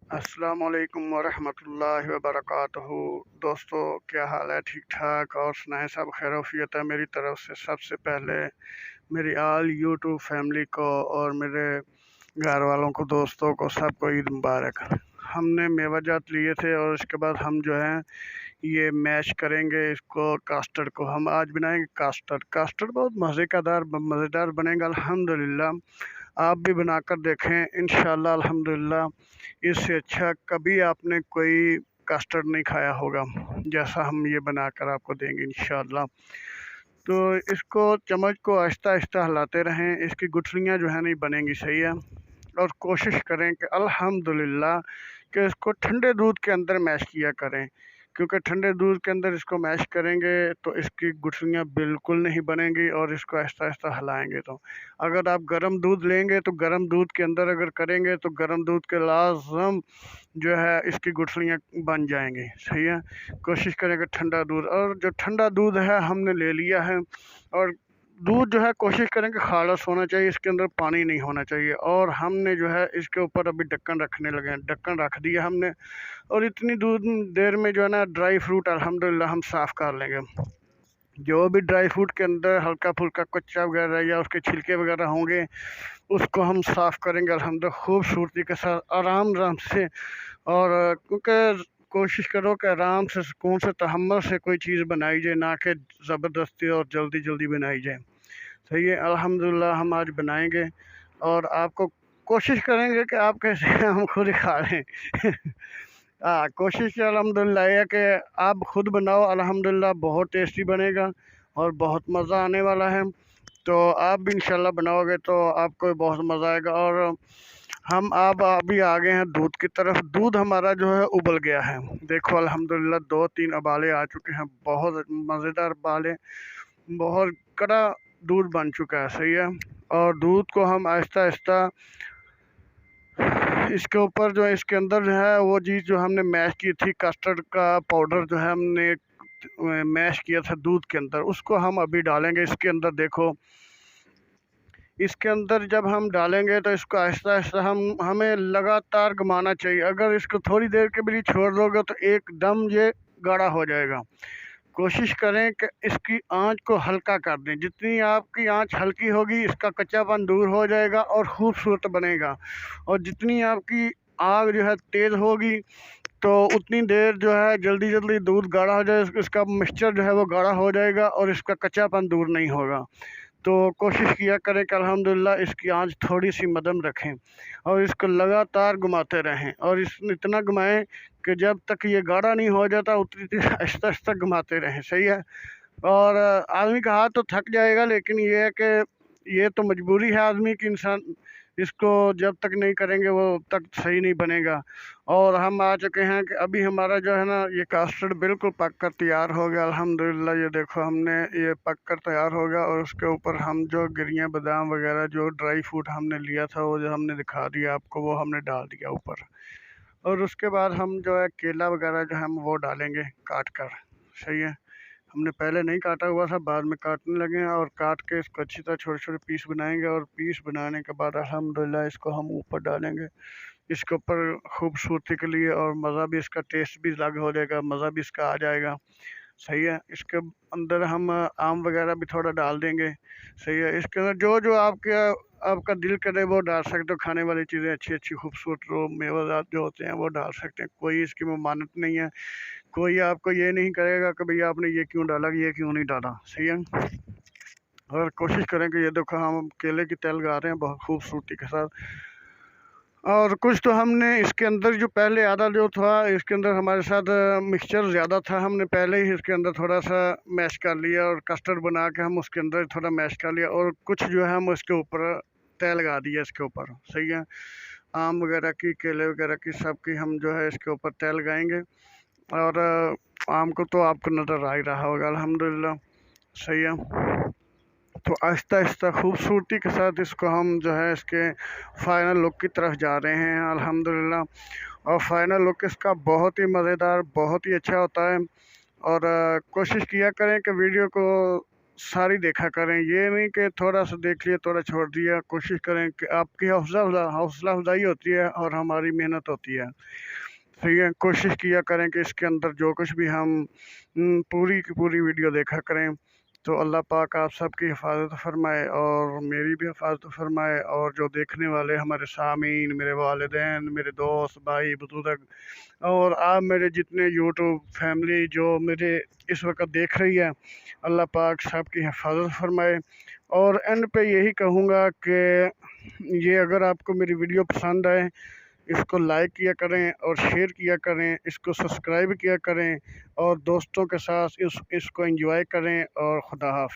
अस्सलाम वालेकुम वरहमतुल्लाहि वबरकातुहू। दोस्तों, क्या हाल है? ठीक ठाक? और सुनाएं, सब खैरियत है? मेरी तरफ से सबसे पहले मेरी आल यूट्यूब फैमिली को और मेरे घर वालों को, दोस्तों को, सबको ईद मुबारक। हमने मेवाजात लिए थे और इसके बाद हम जो है ये मैश करेंगे इसको, कास्टर्ड को हम आज बनाएंगे। कास्टर्ड कास्टर्ड बहुत मज़ेदार बनेगा अल्हम्दुलिल्लाह। आप भी बनाकर देखें इंशाल्लाह अल्हम्दुलिल्लाह। इससे अच्छा कभी आपने कोई कास्टर्ड नहीं खाया होगा जैसा हम ये बनाकर आपको देंगे इंशाल्लाह। तो इसको चम्मच को आहिस्ता आहिस्ता हिलाते रहें, इसकी गुठलियाँ जो है नहीं बनेंगी, सही है। और कोशिश करें कि अल्हम्दुलिल्लाह कि इसको ठंडे दूध के अंदर मैश किया करें, क्योंकि ठंडे दूध के अंदर इसको मैश करेंगे तो इसकी गुठलियाँ बिल्कुल नहीं बनेंगी। और इसको आहिस्ता आहिस्ता हिलाएंगे तो अगर आप गर्म दूध लेंगे तो गर्म दूध के अंदर अगर करेंगे तो गर्म दूध के लाजम जो है इसकी गुठलियाँ बन जाएंगी, सही है। कोशिश करें कि ठंडा दूध, और जो ठंडा दूध है हमने ले लिया है, और दूध जो है कोशिश करें कि खालस होना चाहिए, इसके अंदर पानी नहीं होना चाहिए। और हमने जो है इसके ऊपर अभी ढक्कन रखने लगे हैं, ढक्कन रख दिया हमने। और इतनी दूध देर में जो है ना ड्राई फ्रूट अल्हम्दुलिल्लाह हम साफ़ कर लेंगे। जो भी ड्राई फ्रूट के अंदर हल्का फुल्का कच्चा वगैरह या उसके छिलके वगैरह होंगे उसको हम साफ़ करेंगे अल्हम्दुलिल्लाह खूबसूरती के साथ, आराम आराम से। और क्योंकि कोशिश करो कि आराम से, सुकून से, तहम्मुल से कोई चीज़ बनाई जाए, ना कि ज़बरदस्ती और जल्दी जल्दी बनाई जाए, सही है। अल्हम्दुलिल्लाह हम आज बनाएंगे और आपको कोशिश करेंगे कि आप कैसे हम खुद ही खा लें। हाँ, कोशिश अल्हम्दुलिल्लाह है कि आप खुद बनाओ, अल्हम्दुलिल्लाह बहुत टेस्टी बनेगा और बहुत मज़ा आने वाला है। तो आप भी इंशाल्लाह बनाओगे तो आपको बहुत मज़ा आएगा। और हम आप अभी आ गए हैं दूध की तरफ। दूध हमारा जो है उबल गया है, देखो अल्हम्दुलिल्लाह 2-3 उबाले आ चुके हैं, बहुत मज़ेदार उबाले, बहुत कड़ा दूध बन चुका है, सही है। और दूध को हम आहिस्ता आहिस्ता इसके ऊपर जो है, इसके अंदर जो है वो चीज़ जो हमने मैश की थी, कस्टर्ड का पाउडर जो है हमने मैश किया था दूध के अंदर, उसको हम अभी डालेंगे इसके अंदर। देखो इसके अंदर जब हम डालेंगे तो इसको आहिस्ता आहिस्ता हमें लगातार घुमाना चाहिए। अगर इसको थोड़ी देर के लिए छोड़ दोगे तो एकदम ये गाढ़ा हो जाएगा। कोशिश करें कि इसकी आंच को हल्का कर दें, जितनी आपकी आंच हल्की होगी इसका कच्चापन दूर हो जाएगा और खूबसूरत बनेगा। और जितनी आपकी आग जो है तेज़ होगी तो उतनी देर जो है जल्दी जल्दी दूध गाढ़ा हो जाए, इसका मिक्सचर जो है वो गाढ़ा हो जाएगा और इसका कच्चापन दूर नहीं होगा। तो कोशिश किया करें कि अल्हम्दुलिल्लाह इसकी आंच थोड़ी सी मध्यम रखें और इसको लगातार घुमाते रहें। और इस इतना घुमाएं कि जब तक ये गाढ़ा नहीं हो जाता उतनी देर आहिस्ता आहिस्ता घुमाते रहें, सही है। और आदमी का हाथ तो थक जाएगा, लेकिन ये है कि ये तो मजबूरी है आदमी की, इंसान इसको जब तक नहीं करेंगे वो तक सही नहीं बनेगा। और हम आ चुके हैं कि अभी हमारा जो है ना ये कास्टर्ड बिल्कुल पक कर तैयार हो गया अल्हम्दुलिल्लाह। ये देखो हमने ये पक कर तैयार हो गया, और उसके ऊपर हम जो गिरियाँ बादाम वगैरह जो ड्राई फ्रूट हमने लिया था वो जो हमने दिखा दिया आपको, वो हमने डाल दिया ऊपर। और उसके बाद हम जो है केला वगैरह जो हम वो डालेंगे काट कर, सही है। हमने पहले नहीं काटा हुआ था, बाद में काटने लगे हैं। और काट के इसको अच्छी तरह छोटे छोटे पीस बनाएंगे, और पीस बनाने के बाद अल्हम्दुलिल्लाह इसको हम ऊपर डालेंगे इसके ऊपर खूबसूरती के लिए। और मज़ा भी, इसका टेस्ट भी अलग हो जाएगा, मज़ा भी इसका आ जाएगा, सही है। इसके अंदर हम आम वगैरह भी थोड़ा डाल देंगे, सही है। इसके अंदर जो जो आपका दिल करे वो डाल सकते हो, खाने वाली चीज़ें अच्छी अच्छी खूबसूरत वो मेवाजात जो होते हैं वो डाल सकते हैं, कोई इसकी ममानत नहीं है। कोई आपको ये नहीं करेगा कि भैया आपने ये क्यों डाला, ये क्यों नहीं डाला, सही है। और कोशिश करें कि ये देखो हम केले की तेल गा रहे हैं बहुत खूबसूरती के साथ। और कुछ तो हमने इसके अंदर जो पहले आधा जो था इसके अंदर हमारे साथ मिक्सचर ज़्यादा था, हमने पहले ही इसके अंदर थोड़ा सा मैश कर लिया और कस्टर्ड बना के हम उसके अंदर थोड़ा मैश कर लिया। और कुछ जो है हम उसके ऊपर तेल लगा दिया इसके ऊपर, सही है। आम वगैरह की, केले वगैरह की, सब की हम जो है इसके ऊपर तेल लगाएंगे। और आम को तो आपको नज़र आ ही रहा होगा अल्हम्दुलिल्लाह, सही है। तो आहिस्ता आहिस्ता खूबसूरती के साथ इसको हम जो है इसके फ़ाइनल लुक की तरफ जा रहे हैं अल्हम्दुलिल्लाह। और फ़ाइनल लुक इसका बहुत ही मज़ेदार, बहुत ही अच्छा होता है। और कोशिश किया करें कि वीडियो को सारी देखा करें। ये नहीं कि थोड़ा सा देख लिया थोड़ा छोड़ दिया। कोशिश करें कि आपकी हौसला अफजाई होती है और हमारी मेहनत होती है। सही है, कोशिश किया करें कि इसके अंदर जो कुछ भी हम पूरी की पूरी वीडियो देखा करें। तो अल्लाह पाक आप सबकी हिफाजत फरमाए और मेरी भी हिफाजत फरमाए, और जो देखने वाले हमारे सामीन, मेरे वालिदैन, मेरे दोस्त, भाई, बुजुर्ग, और आप मेरे जितने यूट्यूब फैमिली जो मेरे इस वक्त देख रही है, अल्लाह पाक सबकी हिफाजत फरमाए। और एंड पे यही कहूँगा कि ये अगर आपको मेरी वीडियो पसंद आए, इसको लाइक किया करें और शेयर किया करें, इसको सब्सक्राइब किया करें और दोस्तों के साथ इसको एंजॉय करें। और खुदा हाफ़िज़।